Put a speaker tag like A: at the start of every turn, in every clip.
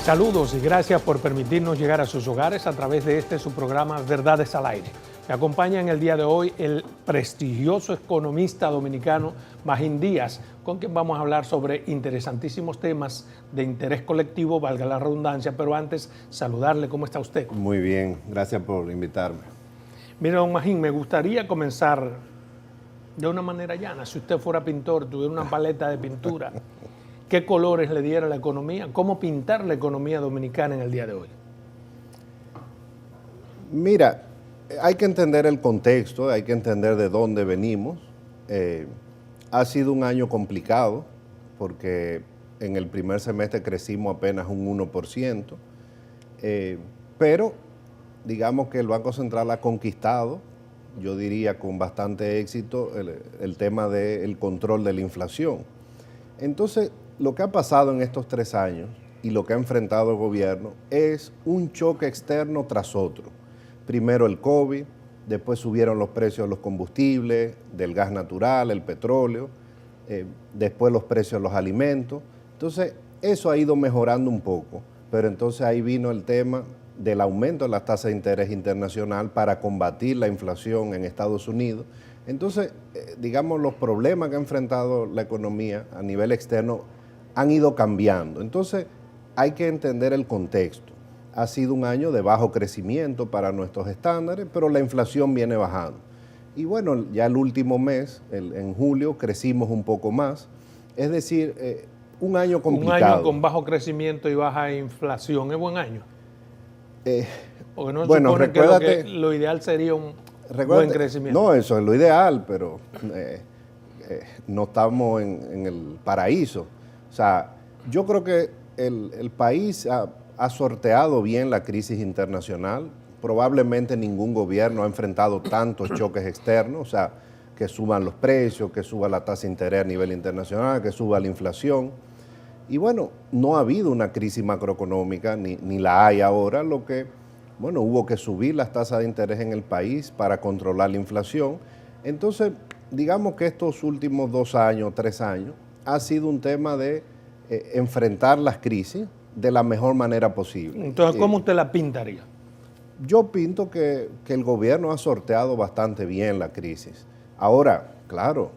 A: Saludos y gracias por permitirnos llegar a sus hogares a través de su programa Verdades al Aire. Me acompaña en el día de hoy el prestigioso economista dominicano Magín Díaz, con quien vamos a hablar sobre interesantísimos temas de interés colectivo, valga la redundancia, pero antes saludarle. ¿Cómo está usted?
B: Muy bien, gracias por invitarme.
A: Mire, don Magín, me gustaría comenzar de una manera llana. Si usted fuera pintor, tuviera una paleta de pintura, ¿qué colores le diera la economía? ¿Cómo pintar la economía dominicana en el día de hoy?
B: Mira, hay que entender el contexto, hay que entender de dónde venimos. Ha sido un año complicado porque en el primer semestre crecimos apenas un 1%, pero digamos que el Banco Central ha conquistado, yo diría con bastante éxito, el tema del control de la inflación. Entonces, lo que ha pasado en estos 3 años y lo que ha enfrentado el gobierno es un choque externo tras otro. Primero el COVID, después subieron los precios de los combustibles, del gas natural, el petróleo, después los precios de los alimentos. Entonces, eso ha ido mejorando un poco, pero entonces ahí vino el tema del aumento de las tasas de interés internacional para combatir la inflación en Estados Unidos. Entonces, digamos, los problemas que ha enfrentado la economía a nivel externo han ido cambiando. Entonces, hay que entender el contexto. Ha sido un año de bajo crecimiento para nuestros estándares, pero la inflación viene bajando. Y bueno, ya el último mes, en julio, crecimos un poco más. Es decir, un año complicado.
A: Un año con bajo crecimiento y baja inflación. ¿Es buen año? Porque no
B: bueno,
A: supone
B: recuérdate,
A: que lo ideal sería un buen crecimiento.
B: No, eso es lo ideal, pero no estamos en el paraíso. O sea, yo creo que el país ha sorteado bien la crisis internacional. Probablemente ningún gobierno ha enfrentado tantos choques externos, o sea, que suban los precios, que suba la tasa de interés a nivel internacional, que suba la inflación. Y bueno, no ha habido una crisis macroeconómica, ni la hay ahora, lo que, bueno, hubo que subir las tasas de interés en el país para controlar la inflación. Entonces, digamos que estos últimos 2 años, 3 años, ha sido un tema de enfrentar las crisis de la mejor manera posible.
A: Entonces, ¿cómo usted la pintaría?
B: Yo pinto que el gobierno ha sorteado bastante bien la crisis. Ahora, claro,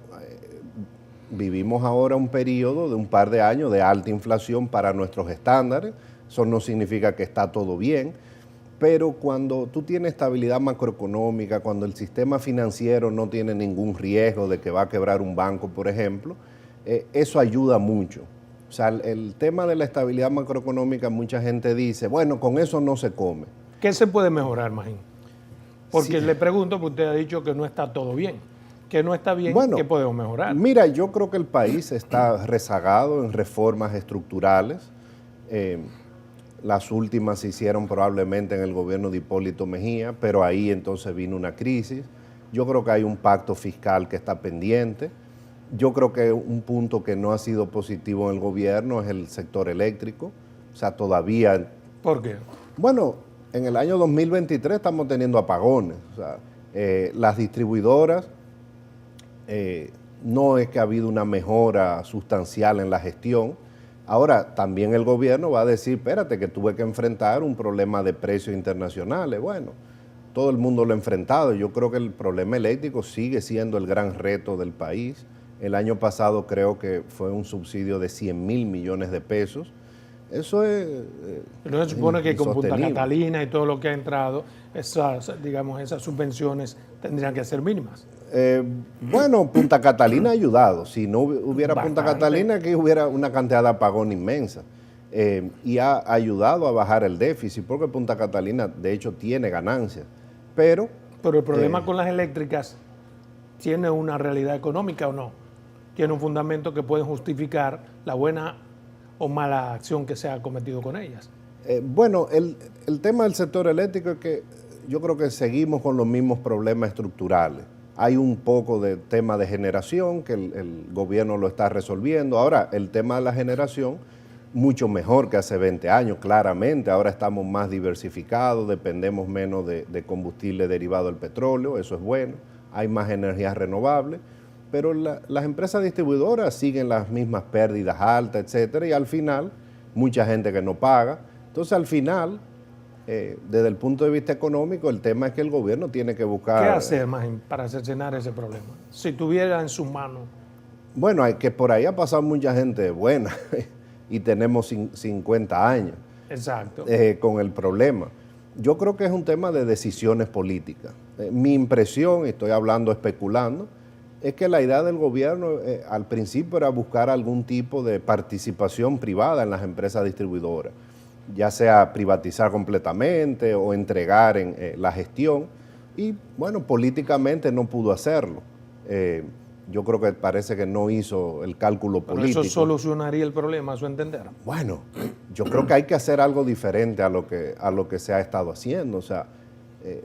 B: vivimos ahora un periodo de un par de años de alta inflación para nuestros estándares. Eso no significa que está todo bien, pero cuando tú tienes estabilidad macroeconómica, cuando el sistema financiero no tiene ningún riesgo de que va a quebrar un banco, por ejemplo, eso ayuda mucho. O sea, el tema de la estabilidad macroeconómica, mucha gente dice, bueno, con eso no se come.
A: ¿Qué se puede mejorar, Magín? Porque
B: Sí.
A: le pregunto, porque usted ha dicho que no está todo bien. Que no está bien,
B: Bueno,
A: ¿qué podemos mejorar?
B: Mira, yo creo que el país está rezagado en reformas estructurales. Las últimas se hicieron probablemente en el gobierno de Hipólito Mejía, pero ahí entonces vino una crisis. Yo creo que hay un pacto fiscal que está pendiente. Yo creo que un punto que no ha sido positivo en el gobierno es el sector eléctrico. O sea, todavía...
A: ¿Por qué?
B: Bueno, en el año 2023 estamos teniendo apagones. O sea, las distribuidoras, no es que ha habido una mejora sustancial en la gestión. Ahora, también el gobierno va a decir, espérate, que tuve que enfrentar un problema de precios internacionales. Bueno, todo el mundo lo ha enfrentado. Yo creo que el problema eléctrico sigue siendo el gran reto del país. El año pasado creo que fue un subsidio de 100.000 millones de pesos. Eso es
A: Pero se supone que con Punta
B: insostenible.
A: Catalina y todo lo que ha entrado, esas subvenciones tendrían que ser mínimas.
B: Bueno, Punta Catalina ha ayudado. Si no hubiera Punta
A: Bastante.
B: Catalina, aquí hubiera una cantidad de apagón inmensa. Y ha ayudado a bajar el déficit, porque Punta Catalina, de hecho, tiene ganancias. Pero
A: el problema con las eléctricas, ¿tiene una realidad económica o no? ¿Tiene un fundamento que puede justificar la buena o mala acción que se ha cometido con ellas?
B: Bueno, el tema del sector eléctrico es que yo creo que seguimos con los mismos problemas estructurales. Hay un poco de tema de generación que el gobierno lo está resolviendo. Ahora, el tema de la generación, mucho mejor que hace 20 años, claramente. Ahora estamos más diversificados, dependemos menos de combustible derivado del petróleo, eso es bueno. Hay más energías renovables, pero las empresas distribuidoras siguen las mismas pérdidas altas, etcétera, y al final, mucha gente que no paga. Entonces, al final, desde el punto de vista económico, el tema es que el gobierno tiene que buscar...
A: ¿Qué hacer más para cercenar ese problema? Si tuviera en sus manos.
B: Bueno, hay que por ahí ha pasado mucha gente buena y tenemos 50 años.
A: Exacto.
B: Con el problema. Yo creo que es un tema de decisiones políticas. Mi impresión, y estoy hablando especulando, es que la idea del gobierno al principio era buscar algún tipo de participación privada en las empresas distribuidoras, ya sea privatizar completamente o entregar en la gestión, y bueno, políticamente no pudo hacerlo. Yo creo que parece que no hizo el cálculo político.
A: ¿Eso solucionaría el problema, a su entender?
B: Bueno, yo creo que hay que hacer algo diferente a lo que se ha estado haciendo. O sea,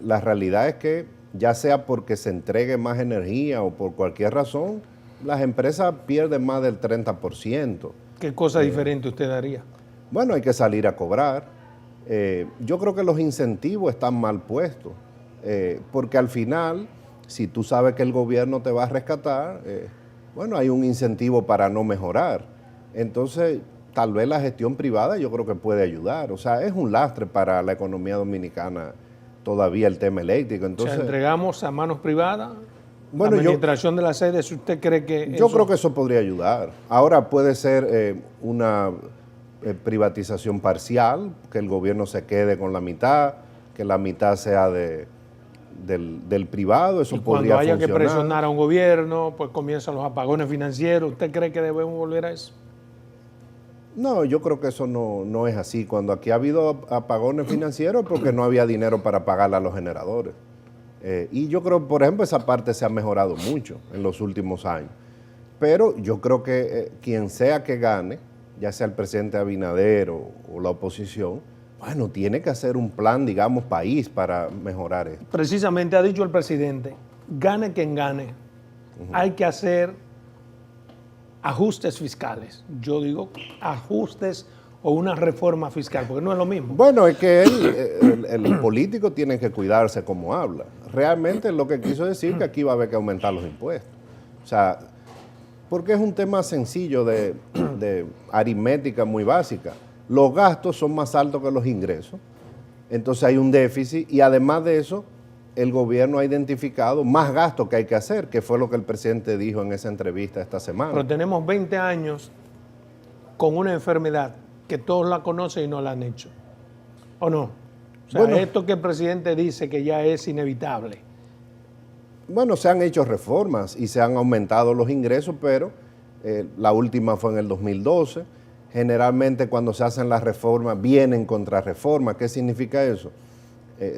B: la realidad es que ya sea porque se entregue más energía o por cualquier razón, las empresas pierden más del 30%.
A: ¿Qué cosa diferente usted haría?
B: Bueno, hay que salir a cobrar. Yo creo que los incentivos están mal puestos, porque al final, si tú sabes que el gobierno te va a rescatar, bueno, hay un incentivo para no mejorar. Entonces, tal vez la gestión privada yo creo que puede ayudar. O sea, es un lastre para la economía dominicana todavía el tema eléctrico. Entonces,
A: o sea, entregamos a manos privadas
B: bueno,
A: la administración de la sede. Si usted cree que
B: yo creo que eso podría ayudar. Ahora puede ser una privatización parcial, que el gobierno se quede con la mitad, que la mitad sea del privado, eso podría funcionar.
A: Cuando haya que presionar a un gobierno, pues comienzan los apagones financieros. ¿Usted cree que debemos volver a eso?
B: No, yo creo que eso no es así. Cuando aquí ha habido apagones financieros es porque no había dinero para pagarle a los generadores. Y yo creo, por ejemplo, esa parte se ha mejorado mucho en los últimos años. Pero yo creo que quien sea que gane, ya sea el presidente Abinader o la oposición, bueno, tiene que hacer un plan, digamos, país para mejorar esto.
A: Precisamente ha dicho el presidente, gane quien gane, hay que hacer ajustes fiscales. Yo digo ajustes o una reforma fiscal, porque no es lo mismo.
B: Bueno, es que el político tiene que cuidarse como habla. Realmente lo que quiso decir que aquí va a haber que aumentar los impuestos. O sea, porque es un tema sencillo de aritmética muy básica. Los gastos son más altos que los ingresos, entonces hay un déficit y además de eso, el gobierno ha identificado más gastos que hay que hacer, que fue lo que el presidente dijo en esa entrevista esta semana.
A: Pero tenemos 20 años con una enfermedad que todos la conocen y no la han hecho, ¿o no? O sea, bueno, esto que el presidente dice que ya es inevitable.
B: Bueno, se han hecho reformas y se han aumentado los ingresos, pero la última fue en el 2012. Generalmente cuando se hacen las reformas vienen contrarreformas. ¿Qué significa eso?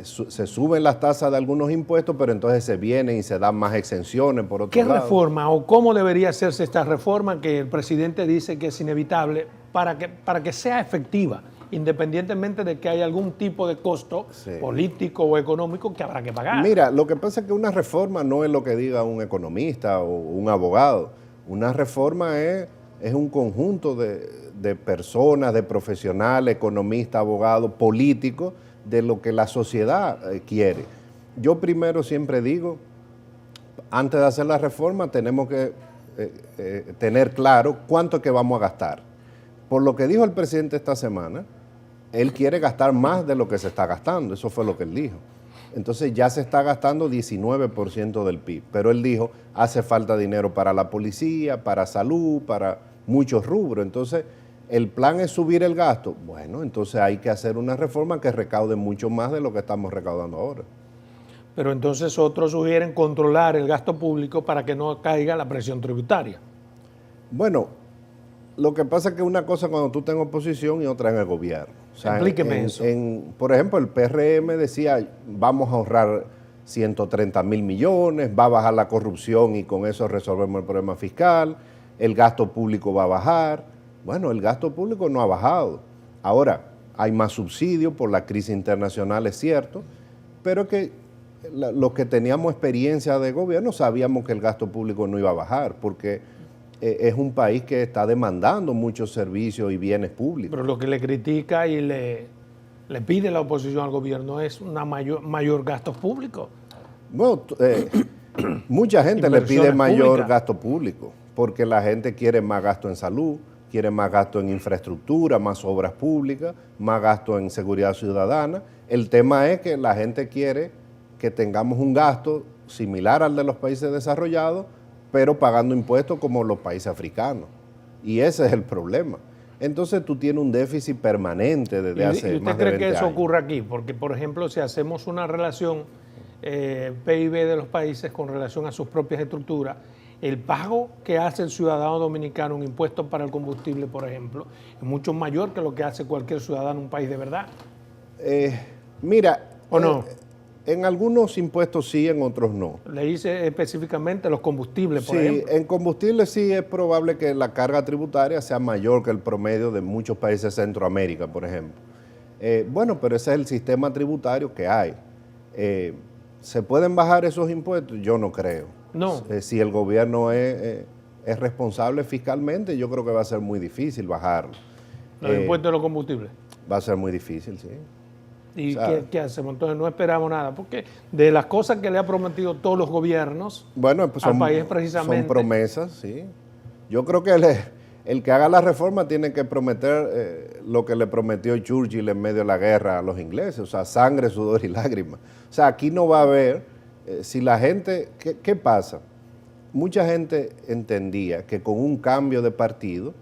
B: Se suben las tasas de algunos impuestos, pero entonces se vienen y se dan más exenciones por otro lado.
A: ¿Qué reforma o cómo debería hacerse esta reforma que el presidente dice que es inevitable para que sea efectiva, independientemente de que haya algún tipo de costo político o económico que habrá que pagar?
B: Mira, lo que pasa es que una reforma no es lo que diga un economista o un abogado. Una reforma es un conjunto de personas, de profesionales, economistas, abogados, políticos, de lo que la sociedad quiere. Yo primero siempre digo, antes de hacer la reforma tenemos que tener claro cuánto es que vamos a gastar. Por lo que dijo el presidente esta semana, él quiere gastar más de lo que se está gastando, eso fue lo que él dijo. Entonces ya se está gastando 19% del PIB, pero él dijo, hace falta dinero para la policía, para salud, para muchos rubros. Entonces, el plan es subir el gasto. Bueno, entonces hay que hacer una reforma que recaude mucho más de lo que estamos recaudando ahora.
A: Pero entonces otros sugieren controlar el gasto público para que no caiga la presión tributaria.
B: Bueno, lo que pasa es que una cosa cuando tú estás en oposición y otra en el gobierno. O sea,
A: explíqueme eso.
B: Por ejemplo, el PRM decía, vamos a ahorrar 130.000 millones, va a bajar la corrupción y con eso resolvemos el problema fiscal, el gasto público va a bajar. Bueno, el gasto público no ha bajado. Ahora, hay más subsidios por la crisis internacional, es cierto, pero que los que teníamos experiencia de gobierno sabíamos que el gasto público no iba a bajar, porque es un país que está demandando muchos servicios y bienes públicos.
A: Pero lo que le critica y le pide la oposición al gobierno es una mayor gasto público.
B: Bueno, mucha gente le pide mayor gasto público, porque la gente quiere más gasto en salud, quiere más gasto en infraestructura, más obras públicas, más gasto en seguridad ciudadana. El tema es que la gente quiere que tengamos un gasto similar al de los países desarrollados, pero pagando impuestos como los países africanos. Y ese es el problema. Entonces tú tienes un déficit permanente desde hace
A: ¿Y
B: más
A: usted
B: de 20
A: cree que eso
B: años.
A: ocurre aquí? Porque, por ejemplo, si hacemos una relación PIB de los países con relación a sus propias estructuras, el pago que hace el ciudadano dominicano en impuestos para el combustible, por ejemplo, es mucho mayor que lo que hace cualquier ciudadano en un país de verdad.
B: Mira,
A: ¿O no?
B: En algunos impuestos sí, en otros no.
A: Le hice específicamente los combustibles, por
B: Sí,
A: ejemplo.
B: en combustible sí es probable que la carga tributaria sea mayor que el promedio de muchos países de Centroamérica, por ejemplo. Bueno, pero ese es el sistema tributario que hay. ¿Se pueden bajar esos impuestos? Yo no creo.
A: No.
B: Si el gobierno es responsable fiscalmente, yo creo que va a ser muy difícil bajarlo.
A: Los impuestos de los combustibles.
B: Va a ser muy difícil, sí.
A: ¿Y
B: o sea,
A: qué hacemos? Entonces no esperamos nada, porque de las cosas que le ha prometido todos los gobiernos
B: Bueno, pues
A: al país precisamente...
B: son promesas, sí. Yo creo que el que haga la reforma tiene que prometer lo que le prometió Churchill en medio de la guerra a los ingleses, o sea, sangre, sudor y lágrimas. O sea, aquí no va a haber, si la gente, ¿qué pasa? Mucha gente entendía que con un cambio de partido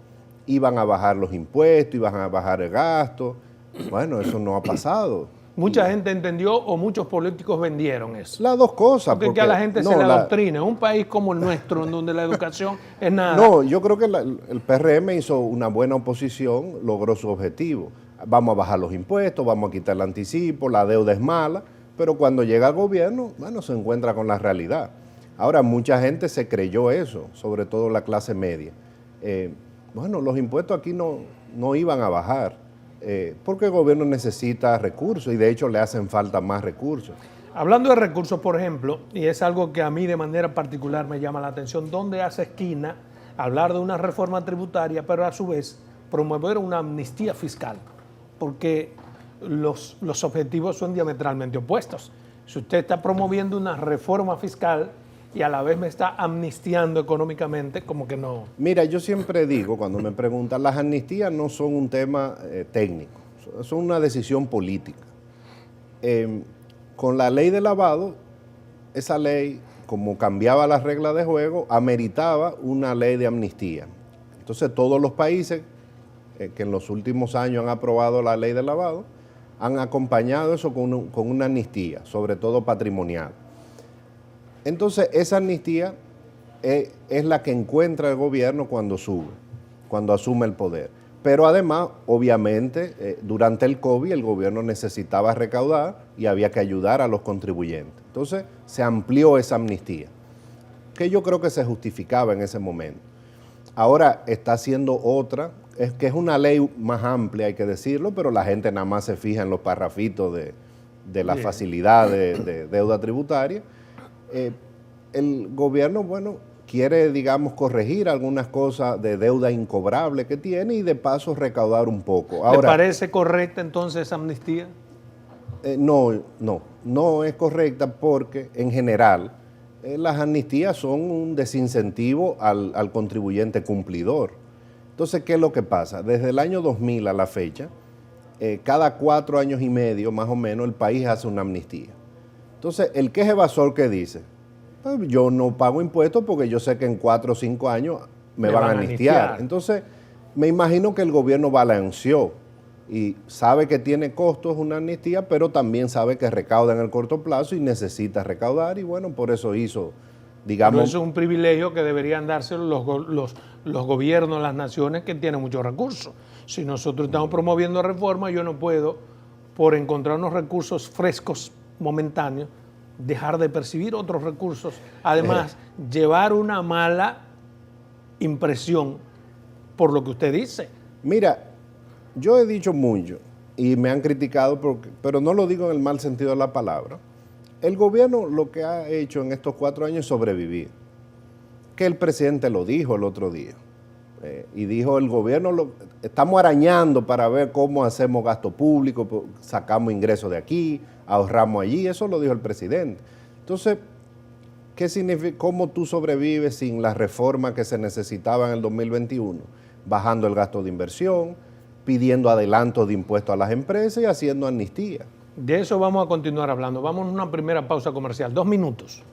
B: iban a bajar los impuestos, iban a bajar el gasto. Bueno, eso no ha pasado.
A: Mucha gente entendió o muchos políticos vendieron eso.
B: Las dos cosas.
A: Porque a la gente se le adoctrina. En un país como el nuestro, en donde la educación es nada.
B: No, yo creo que el PRM hizo una buena oposición, logró su objetivo. Vamos a bajar los impuestos, vamos a quitar el anticipo, la deuda es mala, pero cuando llega al gobierno, bueno, se encuentra con la realidad. Ahora, mucha gente se creyó eso, sobre todo la clase media. Bueno, los impuestos aquí no iban a bajar. Porque el gobierno necesita recursos y de hecho le hacen falta más recursos.
A: Hablando de recursos, por ejemplo, y es algo que a mí de manera particular me llama la atención, ¿dónde hace esquina hablar de una reforma tributaria, pero a su vez promover una amnistía fiscal? Porque los objetivos son diametralmente opuestos. Si usted está promoviendo una reforma fiscal y a la vez me está amnistiando económicamente, como que no.
B: Mira, yo siempre digo, cuando me preguntan, las amnistías no son un tema técnico, son una decisión política. Con la ley de lavado, esa ley, como cambiaba las reglas de juego, ameritaba una ley de amnistía. Entonces, todos los países que en los últimos años han aprobado la ley de lavado, han acompañado eso con una amnistía, sobre todo patrimonial. Entonces, esa amnistía es la que encuentra el gobierno cuando sube, cuando asume el poder. Pero además, obviamente, durante el COVID el gobierno necesitaba recaudar y había que ayudar a los contribuyentes. Entonces, se amplió esa amnistía, que yo creo que se justificaba en ese momento. Ahora está haciendo otra, que es una ley más amplia, hay que decirlo, pero la gente nada más se fija en los parrafitos de la facilidad de deuda tributaria. El gobierno, bueno, quiere, digamos, corregir algunas cosas de deuda incobrable que tiene y de paso recaudar un poco. Ahora,
A: ¿le parece correcta entonces esa amnistía?
B: No es correcta porque en general las amnistías son un desincentivo al contribuyente cumplidor. Entonces, ¿qué es lo que pasa? Desde el año 2000 a la fecha, cada 4 años y medio más o menos el país hace una amnistía. Entonces, el que es evasor, ¿qué dice? Pues yo no pago impuestos porque yo sé que en 4 o 5 años me van a amnistiar. Entonces, me imagino que el gobierno balanceó y sabe que tiene costos una amnistía, pero también sabe que recauda en el corto plazo y necesita recaudar y bueno, por eso hizo, digamos...
A: Pero eso es un privilegio que deberían dárselo los gobiernos, las naciones que tienen muchos recursos. Si nosotros estamos promoviendo reformas, yo no puedo, por encontrar unos recursos frescos momentáneos, dejar de percibir otros recursos. Además, llevar una mala impresión por lo que usted dice.
B: Mira, yo he dicho mucho y me han criticado, pero no lo digo en el mal sentido de la palabra. El gobierno lo que ha hecho en estos 4 años es sobrevivir. Que el presidente lo dijo el otro día. Y dijo, el gobierno estamos arañando para ver cómo hacemos gasto público, sacamos ingresos de aquí, ahorramos allí, eso lo dijo el presidente. Entonces, ¿qué significa? ¿Cómo tú sobrevives sin las reformas que se necesitaban en el 2021? bajando el gasto de inversión, pidiendo adelantos de impuestos a las empresas y haciendo amnistía.
A: De eso vamos a continuar hablando. Vamos a una primera pausa comercial, 2 minutos.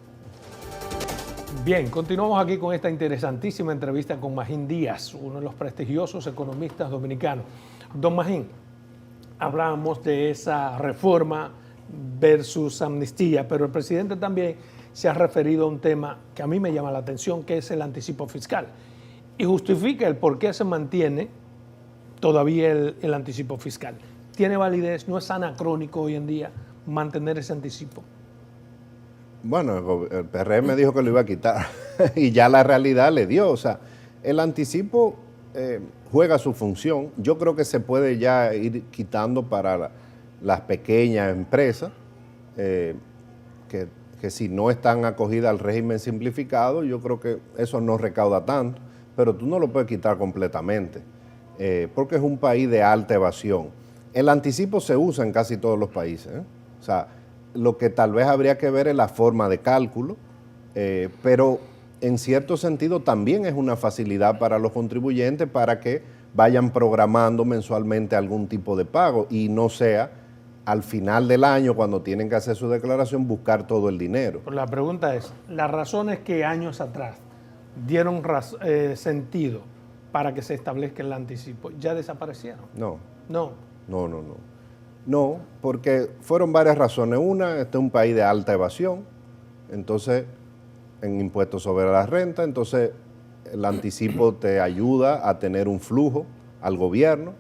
A: Bien, continuamos aquí con esta interesantísima entrevista con Magín Díaz, uno de los prestigiosos economistas dominicanos. Don Magín, hablábamos de esa reforma versus amnistía, pero el presidente también se ha referido a un tema que a mí me llama la atención, que es el anticipo fiscal. Y justifica el por qué se mantiene todavía el anticipo fiscal. ¿Tiene validez? ¿No es anacrónico hoy en día mantener ese anticipo?
B: Bueno, el PRM dijo que lo iba a quitar y ya la realidad le dio. O sea, el anticipo juega su función. Yo creo que se puede ya ir quitando para las pequeñas empresas que si no están acogidas al régimen simplificado, yo creo que eso no recauda tanto, pero tú no lo puedes quitar completamente, porque es un país de alta evasión. El anticipo se usa en casi todos los países, ¿eh? O sea, lo que tal vez habría que ver es la forma de cálculo, pero en cierto sentido también es una facilidad para los contribuyentes para que vayan programando mensualmente algún tipo de pago y no sea al final del año, cuando tienen que hacer su declaración, buscar todo el dinero.
A: Pero la pregunta es, las razones que años atrás dieron sentido para que se establezca el anticipo, ¿ya desaparecieron?
B: No.
A: No.
B: No, porque fueron varias razones. Una, este es un país de alta evasión, entonces en impuestos sobre la renta, entonces el anticipo te ayuda a tener un flujo al gobierno.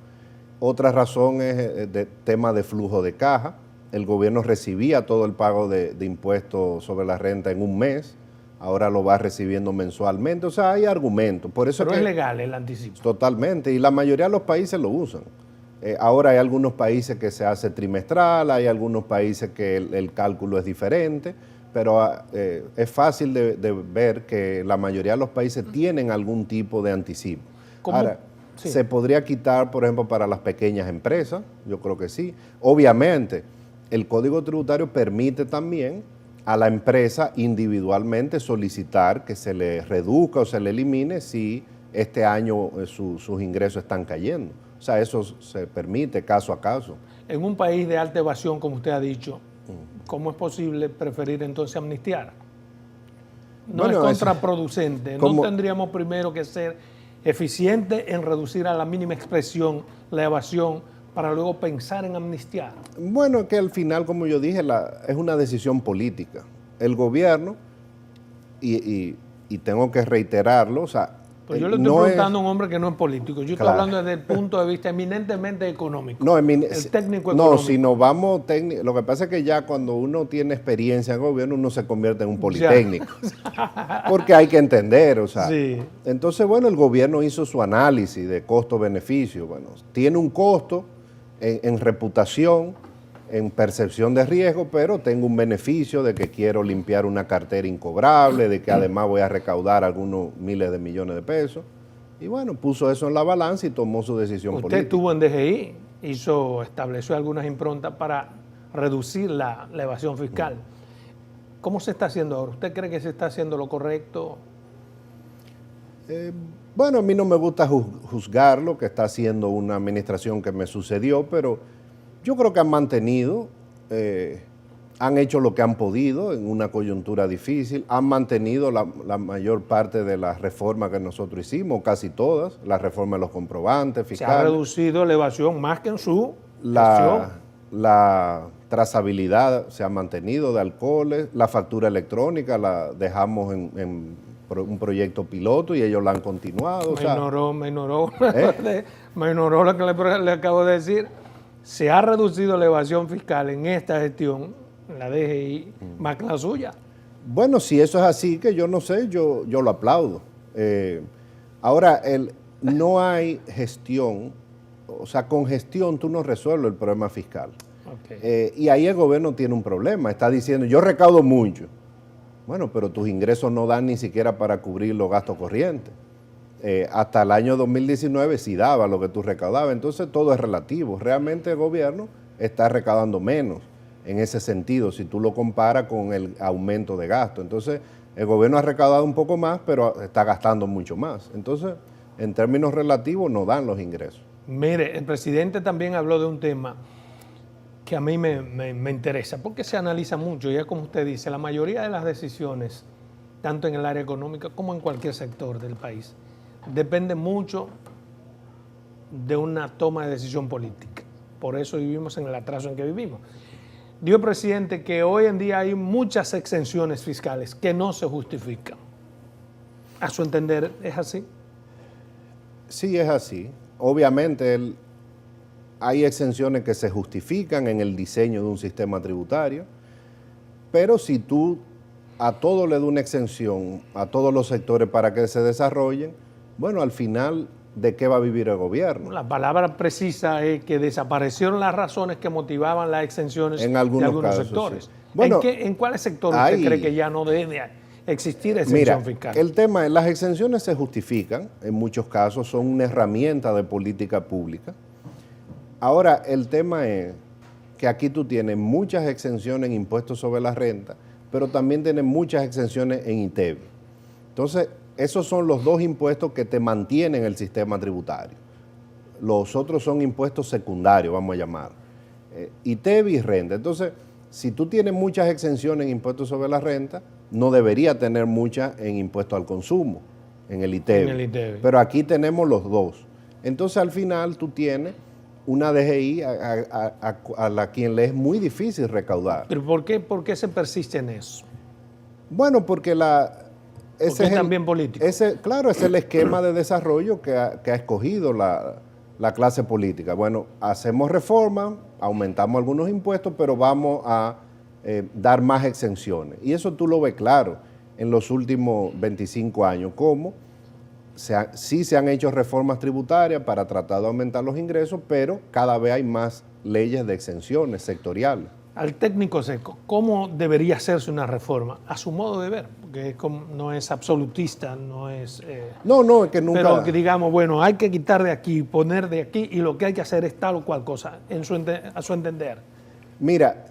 B: Otra razón es el tema de flujo de caja. El gobierno recibía todo el pago de impuestos sobre la renta en un mes, ahora lo va recibiendo mensualmente. O sea, hay argumentos. Por eso
A: Pero es legal el anticipo.
B: Totalmente, y la mayoría de los países lo usan. Ahora hay algunos países que se hace trimestral, hay algunos países que el cálculo es diferente, pero es fácil de ver que la mayoría de los países tienen algún tipo de anticipo.
A: ¿Cómo?
B: Ahora,
A: Sí.
B: se podría quitar, por ejemplo, para las pequeñas empresas, yo creo que sí. Obviamente, el Código Tributario permite también a la empresa individualmente solicitar que se le reduzca o se le elimine si este año sus ingresos están cayendo. O sea, eso se permite caso a caso.
A: En un país de alta evasión, como usted ha dicho, ¿cómo es posible preferir entonces amnistiar? No
B: Bueno,
A: es contraproducente. ¿No tendríamos primero que ser eficientes en reducir a la mínima expresión la evasión para luego pensar en amnistiar?
B: Bueno, que al final, como yo dije, es una decisión política. El gobierno, y tengo que reiterarlo, o sea,
A: pues yo le estoy preguntando a un hombre que no es político. Yo estoy hablando desde el punto de vista eminentemente económico.
B: No,
A: el técnico económico.
B: No, si nos vamos técnico, lo que pasa es que ya cuando uno tiene experiencia en gobierno, uno se convierte en un politécnico. Porque hay que entender, o sea.
A: Sí.
B: Entonces, bueno, el gobierno hizo su análisis de costo-beneficio. Bueno, tiene un costo en reputación, en percepción de riesgo, pero tengo un beneficio de que quiero limpiar una cartera incobrable, de que además voy a recaudar algunos miles de millones de pesos. Y bueno, puso eso en la balanza y tomó su decisión política.
A: Usted estuvo en DGI, estableció algunas improntas para reducir la evasión fiscal. ¿Cómo se está haciendo ahora? ¿Usted cree que se está haciendo lo correcto?
B: Bueno, a mí no me gusta juzgar lo que está haciendo una administración que me sucedió, pero yo creo que han mantenido, han hecho lo que han podido en una coyuntura difícil, han mantenido la mayor parte de las reformas que nosotros hicimos, casi todas, la reforma de los comprobantes fiscales.
A: Se ha reducido la evasión más que en su gestión.
B: La trazabilidad se ha mantenido de alcoholes, la factura electrónica la dejamos en un proyecto piloto y ellos la han continuado.
A: Me ignoró lo que le acabo de decir. Se ha reducido la evasión fiscal en esta gestión, en la DGI, más que la suya.
B: Bueno, si eso es así, que yo no sé, yo lo aplaudo. Ahora, no hay gestión, o sea, con gestión tú no resuelves el problema fiscal. Okay. Y ahí el gobierno tiene un problema, está diciendo, yo recaudo mucho. Bueno, pero tus ingresos no dan ni siquiera para cubrir los gastos corrientes. Hasta el año 2019 sí daba lo que tú recaudabas, entonces todo es relativo. Realmente el gobierno está recaudando menos en ese sentido, si tú lo comparas con el aumento de gasto. Entonces el gobierno ha recaudado un poco más, pero está gastando mucho más. Entonces en términos relativos no dan los ingresos.
A: Mire, el presidente también habló de un tema que a mí me interesa, porque se analiza mucho, y es como usted dice, la mayoría de las decisiones, tanto en el área económica como en cualquier sector del país, depende mucho de una toma de decisión política. Por eso vivimos en el atraso en que vivimos. Dijo el presidente que hoy en día hay muchas exenciones fiscales que no se justifican. A su entender, ¿es así?
B: Sí, es así. Obviamente hay exenciones que se justifican en el diseño de un sistema tributario, pero si tú a todo le das una exención, a todos los sectores para que se desarrollen, bueno, al final, ¿de qué va a vivir el gobierno?
A: La palabra precisa es que desaparecieron las razones que motivaban las exenciones
B: en
A: de algunos
B: casos,
A: sectores.
B: Sí. Bueno,
A: ¿En cuáles sectores usted cree que ya no debe existir exención fiscal?
B: El tema es, las exenciones se justifican, en muchos casos son una herramienta de política pública. Ahora, el tema es que aquí tú tienes muchas exenciones en impuestos sobre la renta, pero también tienes muchas exenciones en ITEVI. Entonces, esos son los dos impuestos que te mantienen el sistema tributario. Los otros son impuestos secundarios, vamos a llamar. ITEVI y renta. Entonces, si tú tienes muchas exenciones en impuestos sobre la renta, no debería tener muchas en impuestos al consumo, en el ITEVI. Pero aquí tenemos los dos. Entonces, al final, tú tienes una DGI a la quien le es muy difícil recaudar.
A: ¿Pero por qué se persiste en eso?
B: Bueno, porque ese
A: es también político.
B: Claro, es el esquema de desarrollo que ha escogido la clase política. Bueno, hacemos reformas, aumentamos algunos impuestos, pero vamos a dar más exenciones. Y eso tú lo ves claro en los últimos 25 años, cómo sí se han hecho reformas tributarias para tratar de aumentar los ingresos, pero cada vez hay más leyes de exenciones sectoriales.
A: Al técnico seco, ¿cómo debería hacerse una reforma? A su modo de ver, porque no es absolutista, no es...
B: No, es que nunca...
A: Pero que digamos, bueno, hay que quitar de aquí, poner de aquí, y lo que hay que hacer es tal o cual cosa, a su entender.
B: Mira,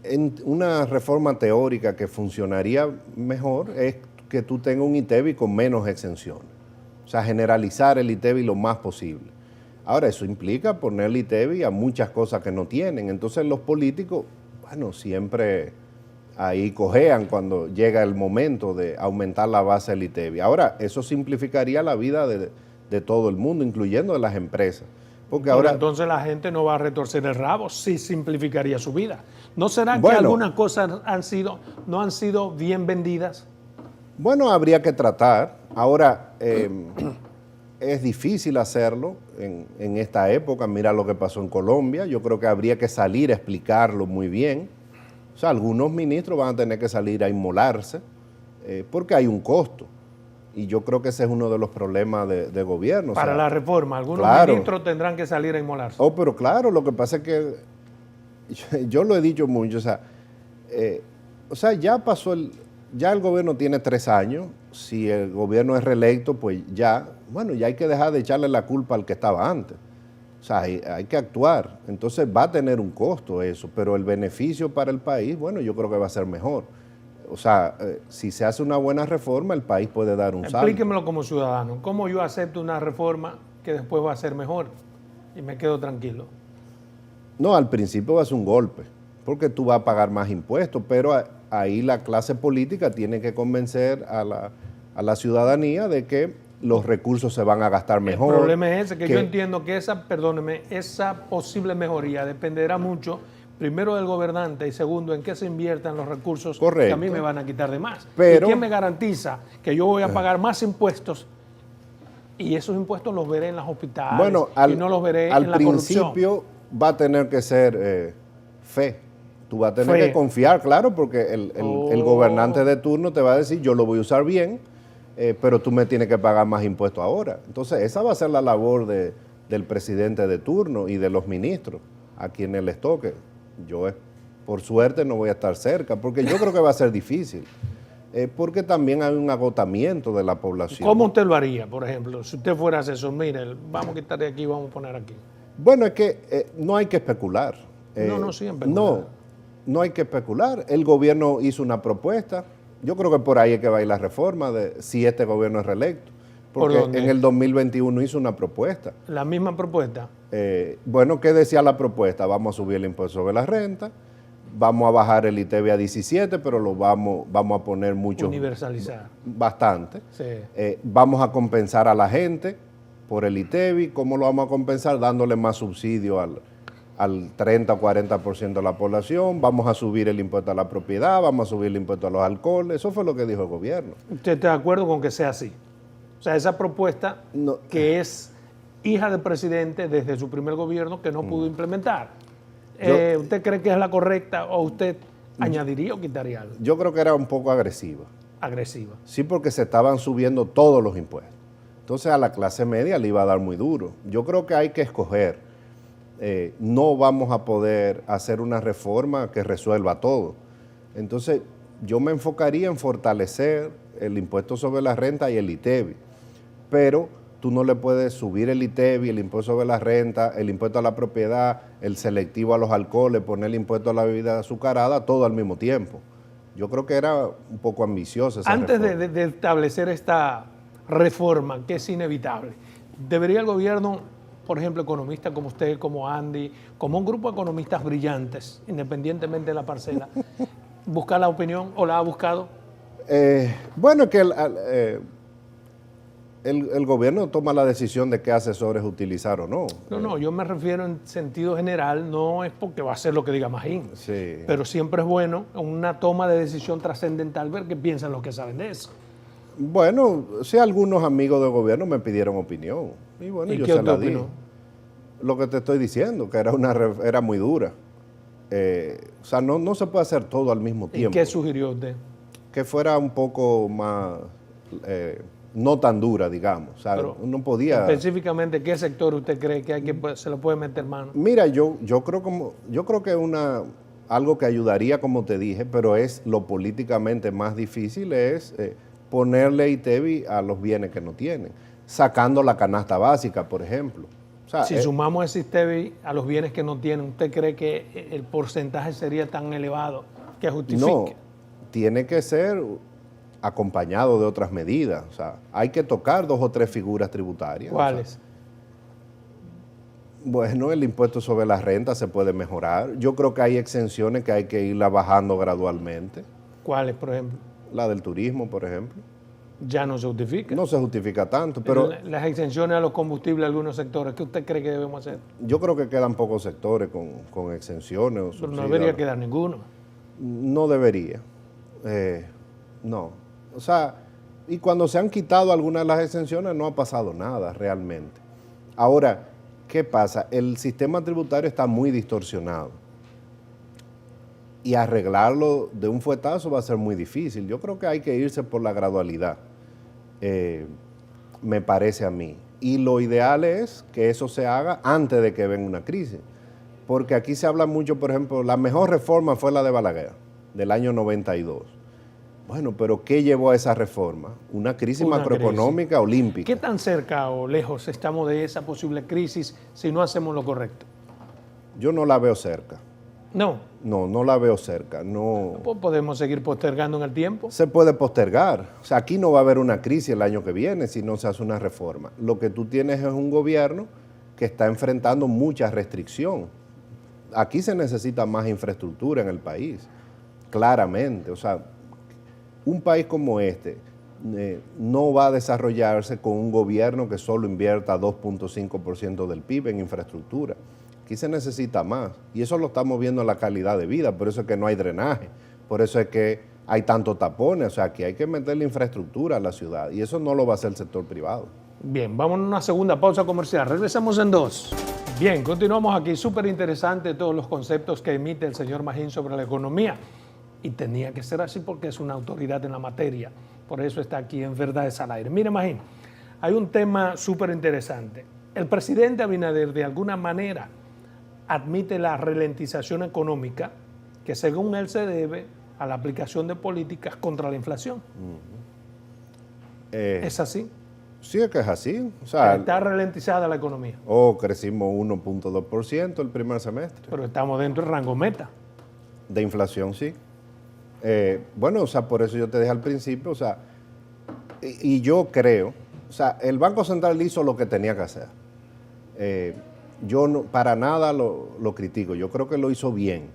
B: en una reforma teórica que funcionaría mejor es que tú tengas un ITEVI con menos exenciones. O sea, generalizar el ITEVI lo más posible. Ahora, eso implica ponerle ITEVI a muchas cosas que no tienen. Entonces, los políticos, bueno, siempre ahí cojean cuando llega el momento de aumentar la base del ITEVI. Ahora, eso simplificaría la vida de todo el mundo, incluyendo de las empresas. Porque ahora,
A: entonces la gente no va a retorcer el rabo, sí simplificaría su vida. ¿No será que algunas cosas no han sido bien vendidas?
B: Bueno, habría que tratar. Ahora, es difícil hacerlo en esta época. Mira lo que pasó en Colombia. Yo creo que habría que salir a explicarlo muy bien. O sea, algunos ministros van a tener que salir a inmolarse porque hay un costo. Y yo creo que ese es uno de los problemas de gobierno.
A: Para la reforma, algunos ministros tendrán que salir a inmolarse.
B: Oh, pero claro, lo que pasa es que yo lo he dicho mucho. O sea, ya pasó ya el gobierno tiene 3 años. Si el gobierno es reelecto, pues ya hay que dejar de echarle la culpa al que estaba antes. O sea, hay que actuar. Entonces va a tener un costo eso, pero el beneficio para el país, bueno, yo creo que va a ser mejor. O sea, si se hace una buena reforma, el país puede dar un salto.
A: Explíquemelo como ciudadano. ¿Cómo yo acepto una reforma que después va a ser mejor y me quedo tranquilo?
B: No, al principio va a ser un golpe, porque tú vas a pagar más impuestos, pero ahí la clase política tiene que convencer a la ciudadanía de que los recursos se van a gastar mejor.
A: El problema es ese, que yo entiendo que esa posible mejoría dependerá mucho, primero del gobernante y segundo en qué se inviertan los recursos.
B: Correcto.
A: Que a mí me van a quitar de más.
B: Pero,
A: ¿y quién me garantiza que yo voy a pagar más impuestos y esos impuestos los veré en los hospitales y no los veré en la corrupción?
B: Al principio va a tener que ser fe. Tú vas a tener que confiar, claro, porque el gobernante de turno te va a decir, yo lo voy a usar bien, pero tú me tienes que pagar más impuestos ahora. Entonces, esa va a ser la labor del presidente de turno y de los ministros, a quienes les toque. Yo, por suerte, no voy a estar cerca, porque yo creo que va a ser difícil, porque también hay un agotamiento de la población.
A: ¿Cómo usted lo haría, por ejemplo? Si usted fuera asesor, mire, vamos a quitar de aquí, vamos a poner aquí.
B: Bueno, es que no hay que especular.
A: No siempre.
B: No hay que especular. El gobierno hizo una propuesta. Yo creo que por ahí es que va a ir la reforma, si este gobierno es reelecto. Porque
A: ¿Por dónde?
B: en el 2021 hizo una propuesta.
A: La misma propuesta.
B: Bueno, ¿qué decía la propuesta? Vamos a subir el impuesto sobre la renta, vamos a bajar el ITEVI a 17, pero lo vamos a poner mucho.
A: Universalizar.
B: Bastante.
A: Sí.
B: Vamos a compensar a la gente por el ITEVI. ¿Cómo lo vamos a compensar? Dándole más subsidio al 30 o 40% de la población. Vamos a subir el impuesto a la propiedad, vamos a subir el impuesto a los alcoholes. Eso fue lo que dijo el gobierno.
A: ¿Usted está de acuerdo con que sea así? O sea, esa propuesta
B: No.
A: que es hija del presidente desde su primer gobierno que no pudo implementar. ¿Usted cree que es la correcta o usted añadiría o quitaría algo?
B: Yo creo que era un poco agresiva.
A: Agresiva.
B: Sí, porque se estaban subiendo todos los impuestos. Entonces a la clase media le iba a dar muy duro. Yo creo que hay que escoger. No vamos a poder hacer una reforma que resuelva todo. Entonces yo me enfocaría en fortalecer el impuesto sobre la renta y el ITEVI. Pero tú no le puedes subir el ITEVI, el impuesto sobre la renta, el impuesto a la propiedad, el selectivo a los alcoholes, poner el impuesto a la bebida azucarada, todo al mismo tiempo. Yo creo que era un poco ambiciosa esa
A: Antes
B: reforma.
A: de establecer esta reforma, que es inevitable, ¿debería el gobierno, por ejemplo, economistas como usted, como Andy, como un grupo de economistas brillantes, independientemente de la parcela, buscar la opinión o la ha buscado?
B: Bueno, que el gobierno toma la decisión de qué asesores utilizar o no.
A: No, yo me refiero en sentido general, no es porque va a ser lo que diga Magín,
B: Sí.
A: pero siempre es bueno en una toma de decisión trascendental ver qué piensan los que saben de eso.
B: Bueno, sí, algunos amigos del gobierno me pidieron opinión. Y bueno,
A: ¿Y
B: yo
A: qué
B: se
A: usted
B: la di.
A: opinó?
B: Lo que te estoy diciendo, que era muy dura. O sea, no se puede hacer todo al mismo
A: ¿Y
B: tiempo.
A: qué sugirió usted?
B: Que fuera un poco más, no tan dura, digamos. O sea,
A: Pero
B: no podía.
A: específicamente, ¿qué sector usted cree que hay que se le puede meter mano?
B: Mira, yo creo que algo que ayudaría, como te dije, pero es lo políticamente más difícil, es ponerle ITEVI a los bienes que no tienen, sacando la canasta básica, por ejemplo. O sea,
A: Si sumamos ese ITEVI a los bienes que no tienen, ¿usted cree que el porcentaje sería tan elevado que justifique?
B: no, tiene que ser acompañado de otras medidas. O sea, hay que tocar 2 o 3 figuras tributarias.
A: ¿Cuáles?
B: O sea, bueno, el impuesto sobre la renta se puede mejorar. Yo creo que hay exenciones que hay que irla bajando gradualmente.
A: ¿Cuáles, por ejemplo?
B: La del turismo, por ejemplo.
A: Ya no se justifica.
B: No se justifica tanto, pero
A: Las exenciones a los combustibles de algunos sectores, ¿qué usted cree que debemos hacer?
B: yo creo que quedan pocos sectores con exenciones o
A: Pero no
B: subsidios.
A: debería quedar ninguno.
B: No debería. No. O sea, y cuando se han quitado algunas de las exenciones no ha pasado nada realmente. Ahora, ¿qué pasa? El sistema tributario está muy distorsionado. Y arreglarlo de un fuetazo va a ser muy difícil. Yo creo que hay que irse por la gradualidad, me parece a mí. Y lo ideal es que eso se haga antes de que venga una crisis. Porque aquí se habla mucho, por ejemplo, la mejor reforma fue la de Balaguer, del año 92. Bueno, pero ¿qué llevó a esa reforma? Una crisis
A: Una
B: macroeconómica olímpica.
A: ¿Qué tan cerca o lejos estamos de esa posible crisis si no hacemos lo correcto?
B: Yo no la veo cerca.
A: No,
B: No la veo cerca. No.
A: pues podemos seguir postergando en el tiempo.
B: Se puede postergar. O sea, aquí no va a haber una crisis el año que viene si no se hace una reforma. Lo que tú tienes es un gobierno que está enfrentando mucha restricción. Aquí se necesita más infraestructura en el país, claramente. O sea, un país como este no va a desarrollarse con un gobierno que solo invierta 2.5% del PIB en infraestructura. Aquí se necesita más y eso lo estamos viendo en la calidad de vida, por eso es que no hay drenaje, por eso es que hay tantos tapones, o sea, aquí hay que meterle infraestructura a la ciudad y eso no lo va a hacer el sector privado.
A: Bien, vamos a una segunda pausa comercial. Regresamos en 2. Bien, continuamos aquí. Súper interesante todos los conceptos que emite el señor Magín sobre la economía. Y tenía que ser así porque es una autoridad en la materia. Por eso está aquí en Verdades al Aire. Mire, Magín, hay un tema súper interesante. El presidente Abinader, de alguna manera, admite la ralentización económica que, según él, se debe a la aplicación de políticas contra la inflación. ¿Es así?
B: Sí, es que es así. O sea,
A: Está ralentizada la economía,
B: crecimos 1.2% el primer semestre.
A: pero estamos dentro del rango meta.
B: De inflación, sí. Bueno, o sea, por eso yo te dije al principio, o sea, y yo creo, o sea, el Banco Central hizo lo que tenía que hacer. Yo no, para nada lo critico, yo creo que lo hizo bien,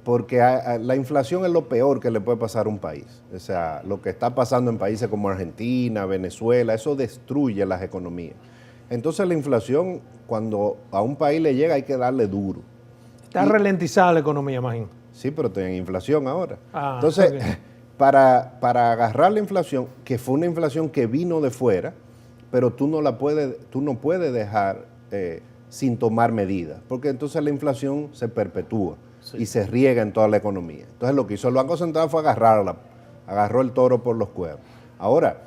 B: porque la inflación es lo peor que le puede pasar a un país. O sea, lo que está pasando en países como Argentina, Venezuela, eso destruye las economías. Entonces la inflación, cuando a un país le llega, hay que darle duro.
A: Está ralentizada la economía, imagino.
B: Sí, pero tienen inflación ahora.
A: Ah,
B: entonces,
A: okay.
B: para agarrar la inflación, que fue una inflación que vino de fuera, pero tú no puedes dejar sin tomar medidas, porque entonces la inflación se perpetúa y se riega en toda la economía. Entonces lo que hizo el Banco Central fue agarró el toro por los cuernos. Ahora,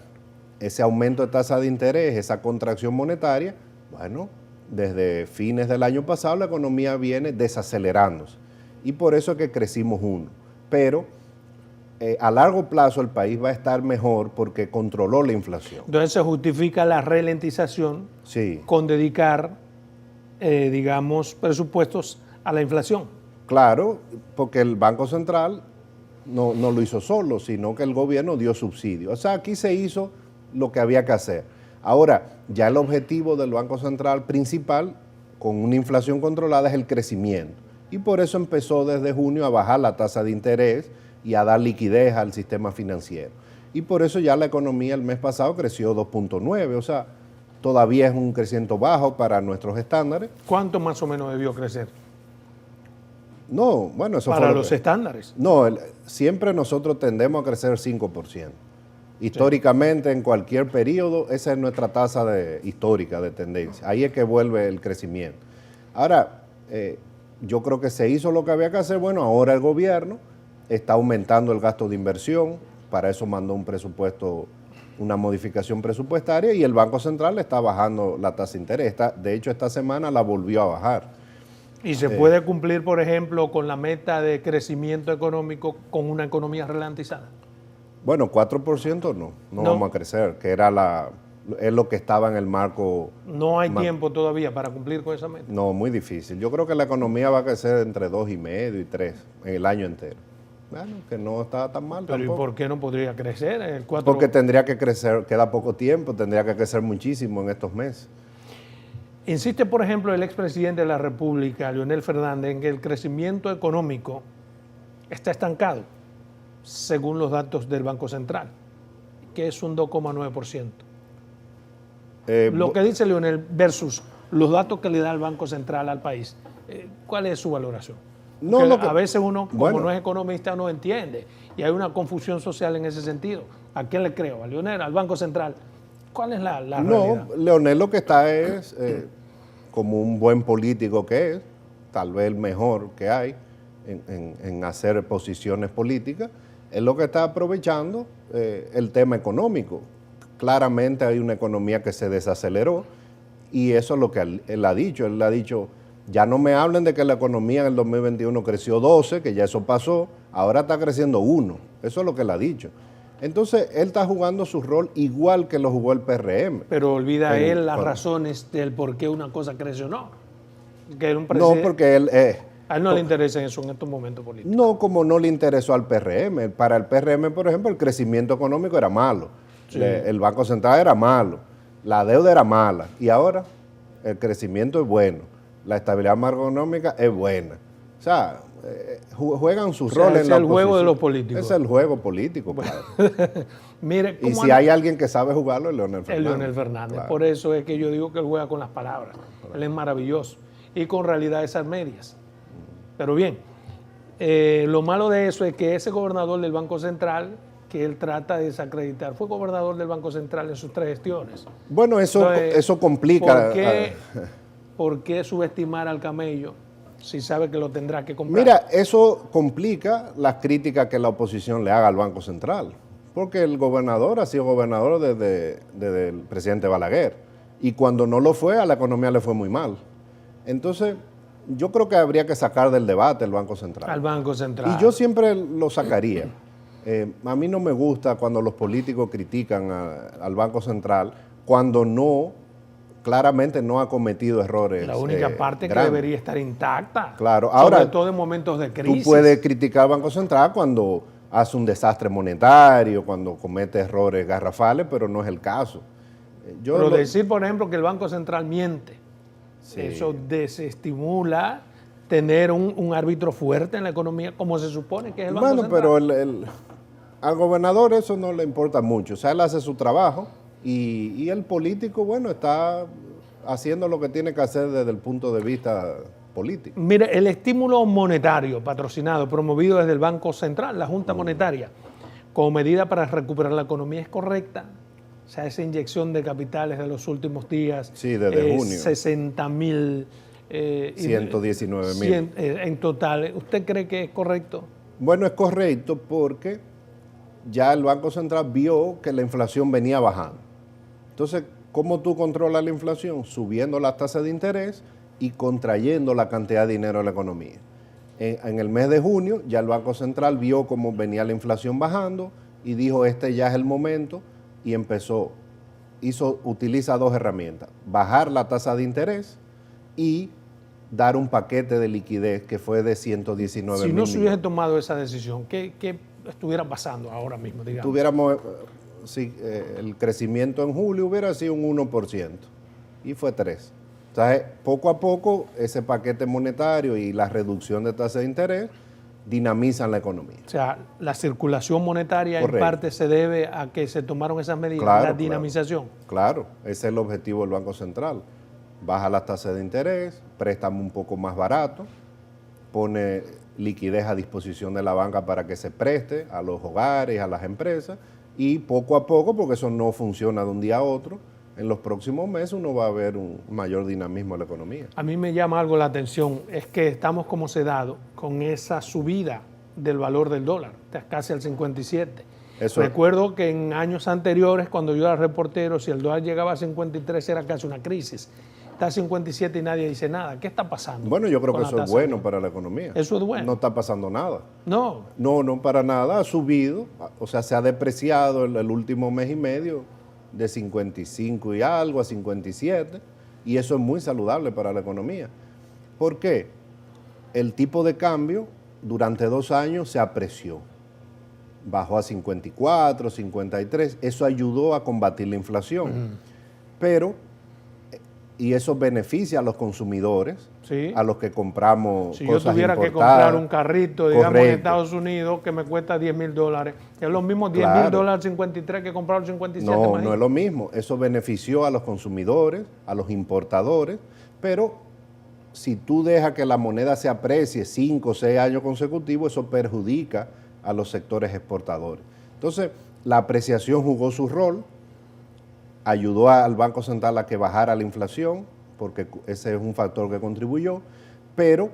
B: ese aumento de tasa de interés, esa contracción monetaria, bueno, desde fines del año pasado la economía viene desacelerándose y por eso es que crecimos 1. Pero a largo plazo el país va a estar mejor porque controló la inflación.
A: Entonces se justifica la ralentización con dedicar, digamos, presupuestos a la inflación.
B: Claro, porque el Banco Central no lo hizo solo, sino que el gobierno dio subsidio. O sea, aquí se hizo lo que había que hacer. Ahora, ya el objetivo del Banco Central principal, con una inflación controlada, es el crecimiento. Y por eso empezó desde junio a bajar la tasa de interés y a dar liquidez al sistema financiero. Y por eso ya la economía el mes pasado creció 2.9, o sea, todavía es un crecimiento bajo para nuestros estándares.
A: ¿Cuánto más o menos debió crecer?
B: No, bueno, eso
A: para los estándares.
B: No, siempre nosotros tendemos a crecer 5%. Históricamente, en cualquier periodo, esa es nuestra tasa histórica de tendencia. Ahí es que vuelve el crecimiento. Ahora, yo creo que se hizo lo que había que hacer. Bueno, ahora el gobierno está aumentando el gasto de inversión, para eso mandó un presupuesto, una modificación presupuestaria, y el Banco Central está bajando la tasa de interés. De hecho, esta semana la volvió a bajar.
A: ¿Y se puede cumplir, por ejemplo, con la meta de crecimiento económico con una economía ralentizada?
B: Bueno, 4% no vamos a crecer, que es lo que estaba en el marco.
A: ¿No hay tiempo todavía para cumplir con esa meta?
B: No, muy difícil. Yo creo que la economía va a crecer entre 2,5 y 3 en el año entero. Bueno, que no está tan mal
A: pero
B: tampoco.
A: ¿y por qué no podría crecer? El 4...
B: Porque tendría que crecer, queda poco tiempo, tendría que crecer muchísimo en estos meses.
A: Insiste, por ejemplo, el expresidente de la República, Leonel Fernández, en que el crecimiento económico está estancado, según los datos del Banco Central, que es un 2,9%. Lo que dice Leonel versus los datos que le da el Banco Central al país, ¿cuál es su valoración? No, a veces uno, como no es economista, no entiende y hay una confusión social en ese sentido. ¿A quién le creo? ¿A Leonel? ¿Al Banco Central? ¿Cuál es la realidad?
B: No, Leonel lo que está es, como un buen político que es, tal vez el mejor que hay en hacer posiciones políticas, es lo que está aprovechando el tema económico. Claramente hay una economía que se desaceleró y eso es lo que él ha dicho. Él ha dicho, ya no me hablen de que la economía en el 2021 creció 12, que ya eso pasó, ahora está creciendo 1. Eso es lo que él ha dicho. Entonces, él está jugando su rol igual que lo jugó el PRM.
A: Pero olvida él las razones del por qué una cosa creció o no. Que era un
B: no, porque él...
A: a él no le interesa eso en estos momentos políticos.
B: No, como no le interesó al PRM. Para el PRM, por ejemplo, el crecimiento económico era malo. Sí. El Banco Central era malo. La deuda era mala. Y ahora el crecimiento es bueno. La estabilidad macroeconómica es buena. O sea, juegan sus roles en la oposición. Es el
A: juego de los políticos.
B: Es el juego político, claro.
A: Mire,
B: y si hay alguien que sabe jugarlo, es Leonel Fernández.
A: Es Leonel Fernández. Claro. Por eso es que yo digo que él juega con las palabras. Claro. Él es maravilloso. Y con realidades medias. Pero bien, lo malo de eso es que ese gobernador del Banco Central, que él trata de desacreditar, fue gobernador del Banco Central en sus 3 gestiones.
B: Bueno, eso complica.
A: ¿Por qué subestimar al camello si sabe que lo tendrá que comprar?
B: Mira, eso complica las críticas que la oposición le haga al Banco Central, porque el gobernador ha sido gobernador desde el presidente Balaguer, y cuando no lo fue, a la economía le fue muy mal. Entonces, yo creo que habría que sacar del debate el Banco Central.
A: Al Banco Central.
B: Y yo siempre lo sacaría. A mí no me gusta cuando los políticos critican al Banco Central cuando claramente no ha cometido errores.
A: La única parte que debería estar intacta.
B: Claro. Ahora,
A: sobre todo en momentos de crisis.
B: Tú puedes criticar al Banco Central cuando hace un desastre monetario, cuando comete errores garrafales, pero no es el caso.
A: Pero decir, por ejemplo, que el Banco Central miente,
B: Sí.
A: eso desestimula tener un árbitro fuerte en la economía, como se supone que es el Banco
B: Bueno,
A: Central.
B: pero al gobernador eso no le importa mucho. O sea, él hace su trabajo y el político, bueno, está haciendo lo que tiene que hacer desde el punto de vista político.
A: Mire, el estímulo monetario patrocinado, promovido desde el Banco Central, la Junta Monetaria, como medida para recuperar la economía, ¿es correcta? O sea, esa inyección de capitales de los últimos días,
B: Sí, desde junio.
A: 60.000...
B: 119.000.
A: En total, ¿usted cree que es correcto?
B: Bueno, es correcto porque ya el Banco Central vio que la inflación venía bajando. Entonces, ¿cómo tú controlas la inflación? Subiendo las tasas de interés y contrayendo la cantidad de dinero en la economía. En el mes de junio ya el Banco Central vio cómo venía la inflación bajando y dijo, este ya es el momento, y utiliza dos herramientas: bajar la tasa de interés y dar un paquete de liquidez que fue de 119
A: Si
B: mil
A: no se hubiese
B: millones.
A: tomado esa decisión, ¿qué estuviera pasando ahora mismo, digamos?
B: Tuviéramos, el crecimiento en julio hubiera sido un 1% y fue 3%. Entonces, poco a poco, ese paquete monetario y la reducción de tasa de interés dinamizan la economía.
A: O sea, la circulación monetaria
B: Correcto.
A: en parte se debe a que se tomaron esas medidas,
B: Claro,
A: la
B: claro.
A: dinamización.
B: Claro, ese es el objetivo del Banco Central. Baja las tasas de interés, préstamo un poco más barato, pone liquidez a disposición de la banca para que se preste a los hogares, a las empresas, y poco a poco, porque eso no funciona de un día a otro, en los próximos meses uno va a ver un mayor dinamismo en la economía.
A: A mí me llama algo la atención, es que estamos como sedados con esa subida del valor del dólar, casi al 57.
B: Eso-
A: Recuerdo que en años anteriores, cuando yo era reportero, si el dólar llegaba a 53 era casi una crisis. Está a 57 y nadie dice nada. ¿Qué está pasando?
B: Bueno, yo creo
A: con
B: que
A: la
B: eso es
A: tasa?
B: bueno para la economía.
A: Eso es bueno.
B: No está pasando nada.
A: No,
B: No, para nada, ha subido, o sea, se ha depreciado el último mes y medio de 55 y algo a 57, y eso es muy saludable para la economía. ¿Por qué? El tipo de cambio durante 2 años se apreció, bajó a 54, 53, eso ayudó a combatir la inflación, pero, y eso beneficia a los consumidores,
A: sí.
B: a los que compramos
A: Si yo
B: cosas
A: tuviera que
B: importadas.
A: comprar un carrito, digamos, en
B: Correcto.
A: Estados Unidos, que me cuesta $10,000, es lo mismo $10,000 53 que comprar 57.
B: No,
A: imagínate.
B: no es lo mismo. Eso benefició a los consumidores, a los importadores, pero si tú dejas que la moneda se aprecie 5 o 6 años consecutivos, eso perjudica a los sectores exportadores. Entonces, la apreciación jugó su rol, ayudó al Banco Central a que bajara la inflación, porque ese es un factor que contribuyó, pero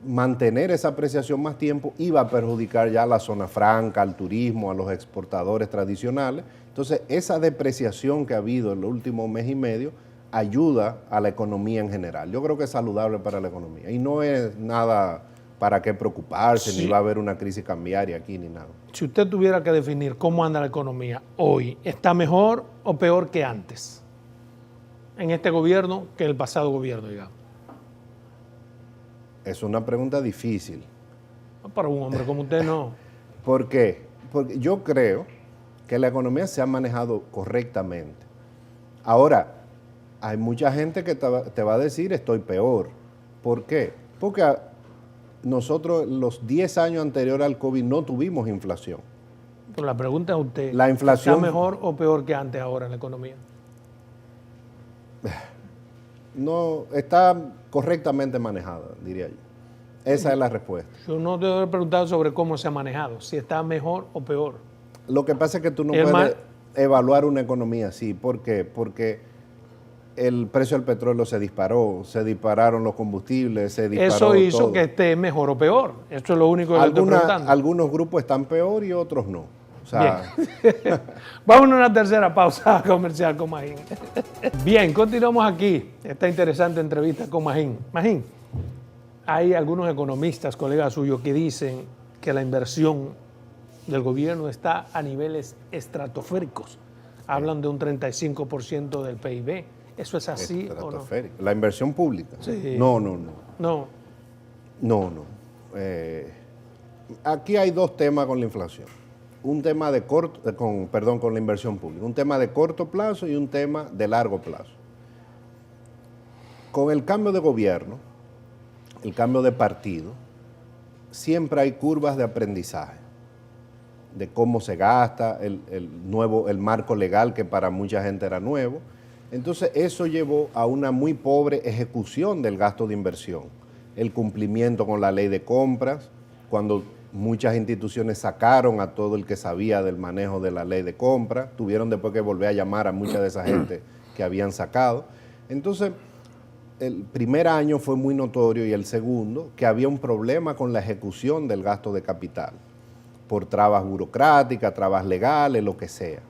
B: mantener esa apreciación más tiempo iba a perjudicar ya a la zona franca, al turismo, a los exportadores tradicionales. Entonces, esa depreciación que ha habido en los últimos mes y medio ayuda a la economía en general. Yo creo que es saludable para la economía y no es nada para qué preocuparse,
A: Sí.
B: ni va a haber una crisis cambiaria aquí, ni nada.
A: Si usted tuviera que definir cómo anda la economía hoy, ¿está mejor o peor que antes? En este gobierno que en el pasado gobierno, digamos.
B: Es una pregunta difícil.
A: Para un hombre como usted, no.
B: ¿Por qué? Porque yo creo que la economía se ha manejado correctamente. Ahora, hay mucha gente que te va a decir estoy peor. ¿Por qué? Porque nosotros los 10 años anteriores al COVID no tuvimos inflación.
A: Pero la pregunta es a usted,
B: La inflación-
A: ¿está mejor o peor que antes ahora en la economía?
B: No, está correctamente manejada, diría yo. Esa es la respuesta.
A: Yo no te he preguntado sobre cómo se ha manejado, si está mejor o peor.
B: Lo que pasa es que tú no
A: El
B: puedes
A: mal-
B: evaluar una economía así. ¿Por qué? Porque el precio del petróleo se disparó, se dispararon los combustibles, se disparó
A: Eso hizo
B: todo.
A: que esté mejor o peor. Eso es lo único que le estoy preguntando.
B: Algunos grupos están peor y otros no. O sea,
A: Vamos a una tercera pausa comercial con Magín. Bien, continuamos aquí, esta interesante entrevista con Magín. Magín, hay algunos economistas, colegas suyos, que dicen que la inversión del gobierno está a niveles estratosféricos. Hablan de un 35% del PIB. ¿Eso es así o no?
B: estratosférico. La inversión pública.
A: Sí.
B: No.
A: No.
B: Aquí hay dos temas con la inflación. un tema de con la inversión pública, un tema de corto plazo y un tema de largo plazo. Con el cambio de gobierno, el cambio de partido, siempre hay curvas de aprendizaje, de cómo se gasta, el marco legal que para mucha gente era nuevo. Entonces eso llevó a una muy pobre ejecución del gasto de inversión, el cumplimiento con la ley de compras, cuando muchas instituciones sacaron a todo el que sabía del manejo de la ley de compras, tuvieron después que volver a llamar a mucha de esa gente que habían sacado. Entonces, el primer año fue muy notorio y el segundo, que había un problema con la ejecución del gasto de capital, por trabas burocráticas, trabas legales, lo que sea.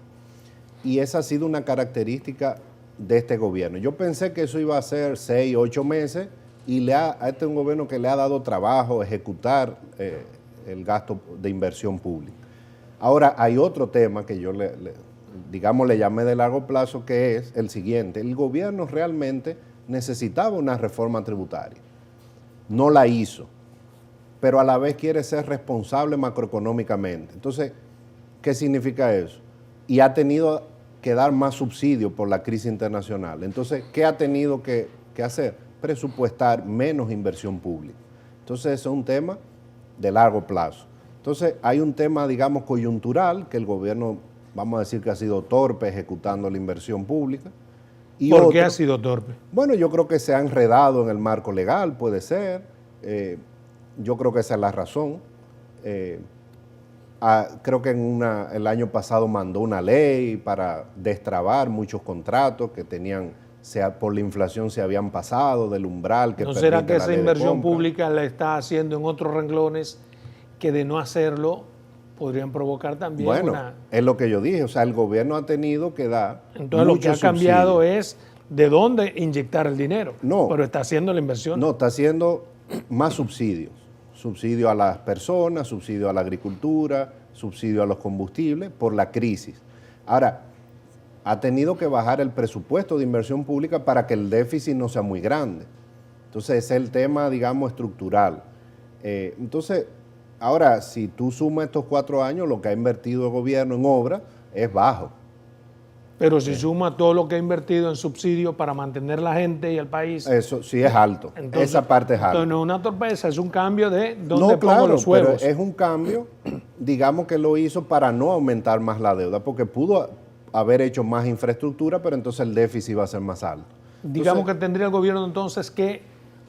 B: Y esa ha sido una característica de este gobierno. Yo pensé que eso iba a ser 6, 8 meses y a este es un gobierno que le ha dado trabajo ejecutar el gasto de inversión pública. Ahora, hay otro tema que yo le llamé de largo plazo, que es el siguiente. El gobierno realmente necesitaba una reforma tributaria. No la hizo, pero a la vez quiere ser responsable macroeconómicamente. Entonces, ¿qué significa eso? Y ha tenido que dar más subsidio por la crisis internacional. Entonces, ¿qué ha tenido que hacer? Presupuestar menos inversión pública. Entonces, eso es un tema de largo plazo. Entonces, hay un tema, digamos, coyuntural, que el gobierno, vamos a decir que ha sido torpe ejecutando la inversión pública.
A: Y ¿por qué ha sido torpe?
B: Bueno, yo creo que se ha enredado en el marco legal, puede ser. Yo creo que esa es la razón. Creo que el año pasado mandó una ley para destrabar muchos contratos que tenían, por la inflación se habían pasado del umbral que
A: ¿No será que esa inversión pública la está haciendo en otros renglones que de no hacerlo podrían provocar también
B: es lo que yo dije, o sea, el gobierno ha tenido que dar.
A: Entonces lo que ha cambiado es de dónde inyectar el dinero, pero está haciendo la inversión.
B: No, está haciendo más subsidios, subsidio a las personas, subsidio a la agricultura, subsidio a los combustibles por la crisis. Ahora, ha tenido que bajar el presupuesto de inversión pública para que el déficit no sea muy grande. Entonces, ese es el tema, digamos, estructural. Entonces, ahora, si tú sumas estos 4 años, lo que ha invertido el gobierno en obra es bajo.
A: Pero si suma todo lo que ha invertido en subsidios para mantener la gente y el país...
B: Eso sí es alto, entonces, esa parte es alta.
A: Entonces no es una torpeza, es un cambio de dónde pongo los huevos.
B: Pero es un cambio, digamos que lo hizo para no aumentar más la deuda, porque pudo haber hecho más infraestructura, pero entonces el déficit va a ser más alto.
A: Digamos que tendría el gobierno entonces que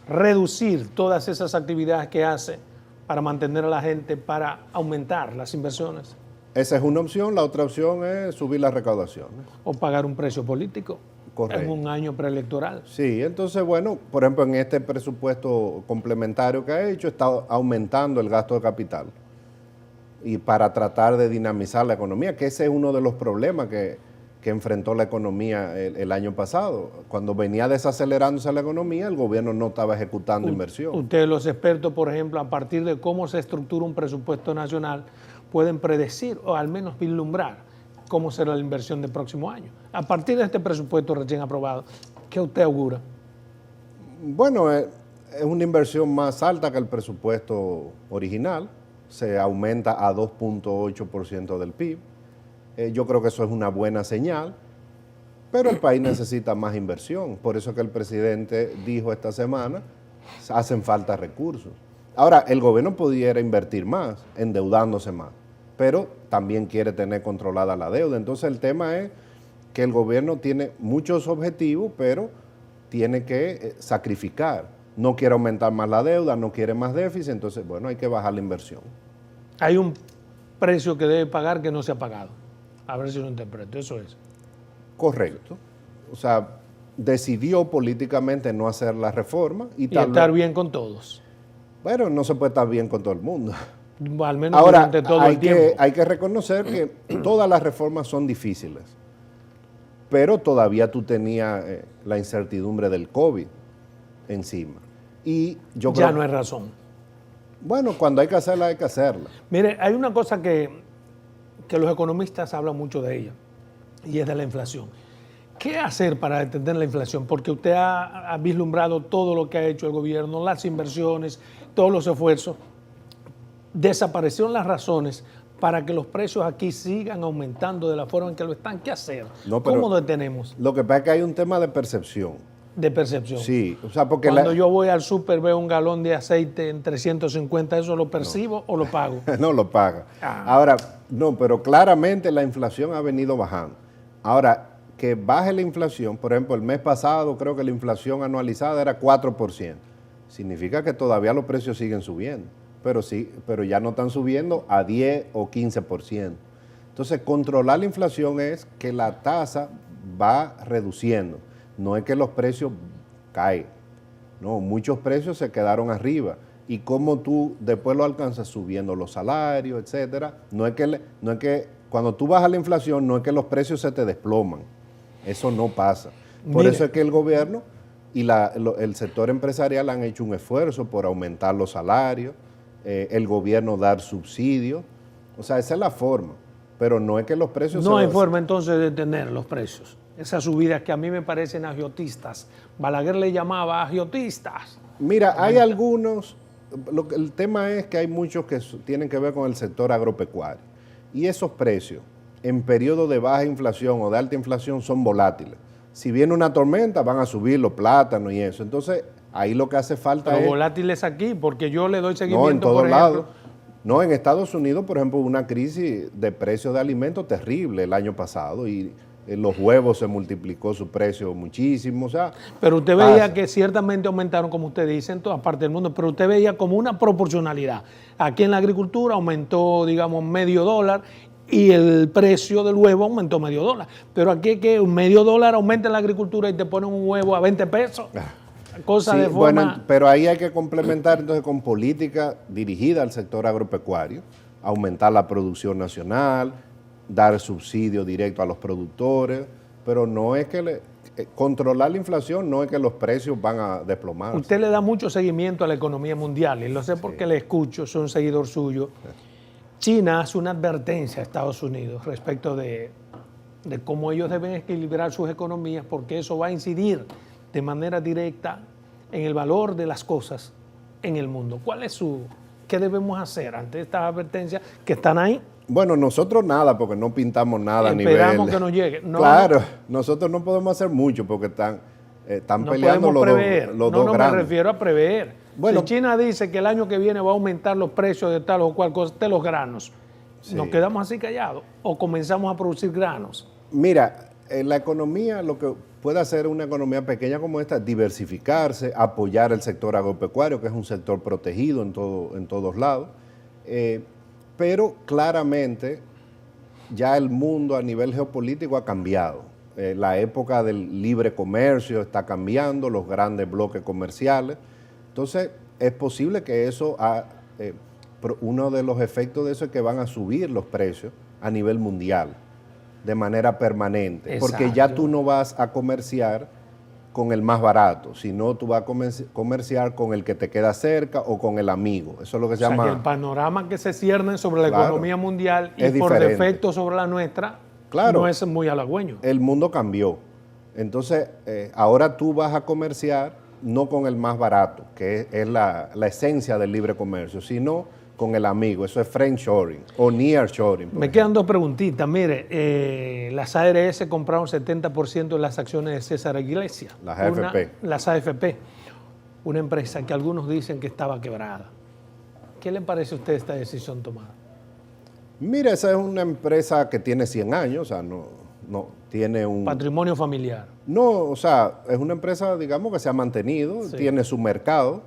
A: reducir todas esas actividades que hace para mantener a la gente, para aumentar las inversiones.
B: Esa es una opción. La otra opción es subir las recaudaciones.
A: O pagar un precio político. Correcto. En un año preelectoral.
B: Sí, entonces, bueno, por ejemplo, en este presupuesto complementario que ha hecho, está aumentando el gasto de capital. Y para tratar de dinamizar la economía, que ese es uno de los problemas que enfrentó la economía el año pasado. Cuando venía desacelerándose la economía, el gobierno no estaba ejecutando inversión.
A: Ustedes, los expertos, por ejemplo, a partir de cómo se estructura un presupuesto nacional, pueden predecir o al menos vislumbrar cómo será la inversión del próximo año. A partir de este presupuesto recién aprobado, ¿qué usted augura?
B: Bueno, es una inversión más alta que el presupuesto original. Se aumenta a 2.8% del PIB. Yo creo que eso es una buena señal, pero el país necesita más inversión. Por eso que el presidente dijo esta semana, hacen falta recursos. Ahora, el gobierno pudiera invertir más, endeudándose más, pero también quiere tener controlada la deuda. Entonces el tema es que el gobierno tiene muchos objetivos, pero tiene que sacrificar. No quiere aumentar más la deuda, no quiere más déficit, entonces, bueno, hay que bajar la inversión.
A: Hay un precio que debe pagar que no se ha pagado. A ver si lo interpreto, eso es.
B: Correcto. O sea, decidió políticamente no hacer la reforma.
A: Y estar bien con todos.
B: Bueno, no se puede estar bien con todo el mundo.
A: Al menos
B: ahora,
A: durante todo el tiempo.
B: Hay que reconocer que todas las reformas son difíciles, pero todavía tú tenías la incertidumbre del COVID encima. Y yo creo,
A: ya no hay razón.
B: Bueno, cuando hay que hacerla, hay que hacerla.
A: Mire, hay una cosa que los economistas hablan mucho de ella, y es de la inflación. ¿Qué hacer para detener la inflación? Porque usted ha vislumbrado todo lo que ha hecho el gobierno, las inversiones, todos los esfuerzos. Desaparecieron las razones para que los precios aquí sigan aumentando de la forma en que lo están? ¿Qué hacer?
B: No, pero
A: ¿Cómo detenemos?
B: Lo que pasa es que hay un tema de percepción.
A: De percepción.
B: Sí, o sea, porque
A: Cuando yo voy al súper veo un galón de aceite en 350, ¿eso lo percibo o lo pago?
B: no lo paga.
A: Ah.
B: Ahora, no, pero claramente la inflación ha venido bajando. Ahora, que baje la inflación, por ejemplo, el mes pasado creo que la inflación anualizada era 4%. Significa que todavía los precios siguen subiendo, pero sí, pero ya no están subiendo a 10 o 15%. Entonces, controlar la inflación es que la tasa va reduciendo. No es que los precios caen, no, muchos precios se quedaron arriba. Y como tú después lo alcanzas subiendo los salarios, etcétera, no es que cuando tú bajas la inflación, no es que los precios se te desploman. Eso no pasa. Por eso es que el gobierno y el sector empresarial han hecho un esfuerzo por aumentar los salarios, el gobierno dar subsidios. O sea, esa es la forma. Pero no es que los precios...
A: No hay forma entonces de detener los precios. Esas subidas que a mí me parecen agiotistas. Balaguer le llamaba agiotistas.
B: Mira, hay algunos... El tema es que hay muchos que tienen que ver con el sector agropecuario. Y esos precios, en periodo de baja inflación o de alta inflación, son volátiles. Si viene una tormenta, van a subir los plátanos y eso. Entonces, ahí lo que hace falta
A: Pero
B: es...
A: volátiles aquí, porque yo le doy seguimiento,
B: no, en todos
A: por ejemplo.
B: lados. No, en Estados Unidos, por ejemplo, hubo una crisis de precios de alimentos terrible el año pasado y los huevos se multiplicó su precio muchísimo. O sea,
A: pero usted veía que ciertamente aumentaron, como usted dice, en todas partes del mundo, pero usted veía como una proporcionalidad. Aquí en la agricultura aumentó, digamos, $0.50 y el precio del huevo aumentó $0.50. Pero aquí es que $0.50 aumenta en la agricultura y te ponen un huevo a 20 pesos. Cosa
B: sí,
A: de forma...
B: Bueno, pero ahí hay que complementar entonces con política dirigida al sector agropecuario, aumentar la producción nacional, dar subsidio directo a los productores, pero no es que controlar la inflación no es que los precios van a desplomarse.
A: Usted le da mucho seguimiento a la economía mundial y lo sé porque le escucho, soy un seguidor suyo. China hace una advertencia a Estados Unidos respecto de cómo ellos deben equilibrar sus economías porque eso va a incidir de manera directa en el valor de las cosas en el mundo. ¿Qué debemos hacer ante estas advertencias que están ahí?
B: Bueno, nosotros nada, porque no pintamos nada a nivel...
A: Esperamos que nos llegue. No,
B: claro, nosotros no podemos hacer mucho porque están peleando los dos grandes.
A: No me refiero a prever.
B: Bueno,
A: si China dice que el año que viene va a aumentar los precios de tal o cual cosa, de los granos, sí. ¿Nos quedamos así callados o comenzamos a producir granos?
B: Mira, en la economía, lo que puede hacer una economía pequeña como esta, diversificarse, apoyar el sector agropecuario, que es un sector protegido en todos lados, pero claramente ya el mundo a nivel geopolítico ha cambiado. La época del libre comercio está cambiando, los grandes bloques comerciales. Entonces, es posible que eso, uno de los efectos de eso es que van a subir los precios a nivel mundial de manera permanente. Exacto. Porque ya tú no vas a comerciar con el más barato, sino tú vas a comerciar con el que te queda cerca o con el amigo. Eso es lo que se llama...
A: que el panorama que se cierne sobre la economía mundial y por defecto sobre la nuestra no es muy halagüeño.
B: El mundo cambió. Entonces, ahora tú vas a comerciar no con el más barato, que es la esencia del libre comercio, sino con el amigo. Eso es friendshoring o nearshoring.
A: Me quedan dos preguntitas. Mire, las ARS compraron 70% de las acciones de César Iglesias.
B: Las AFP.
A: Las AFP. Una empresa que algunos dicen que estaba quebrada. ¿Qué le parece a usted esta decisión tomada?
B: Mira, esa es una empresa que tiene 100 años, o sea, no tiene un...
A: Patrimonio familiar.
B: No, o sea, es una empresa, digamos, que se ha mantenido, sí. Tiene su mercado.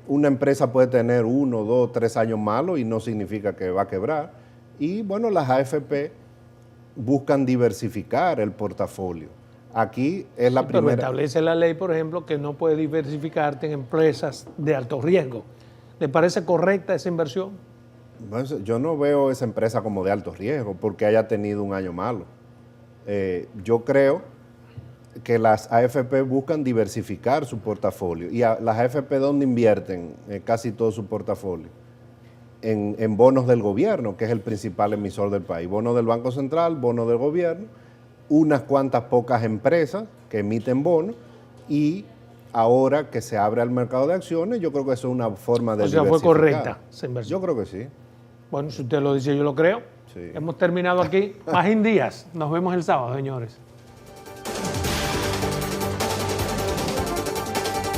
B: Una empresa puede tener 1, 2, 3 años malos y no significa que va a quebrar. Y bueno, las AFP buscan diversificar el portafolio. Aquí es la primera...
A: Pero establece la ley, por ejemplo, que no puedes diversificarte en empresas de alto riesgo. ¿Le parece correcta esa inversión?
B: Bueno, yo no veo esa empresa como de alto riesgo porque haya tenido un año malo. Yo creo que las AFP buscan diversificar su portafolio. ¿Y las AFP dónde invierten casi todo su portafolio? En bonos del gobierno, que es el principal emisor del país. Bonos del Banco Central, bonos del gobierno, unas cuantas pocas empresas que emiten bonos y ahora que se abre al mercado de acciones, yo creo que eso es una forma de diversificar.
A: ¿Fue correcta esa inversión?
B: Yo creo que sí.
A: Bueno, si usted lo dice, yo lo creo.
B: Sí.
A: Hemos terminado aquí. Magín Díaz. Nos vemos el sábado, señores.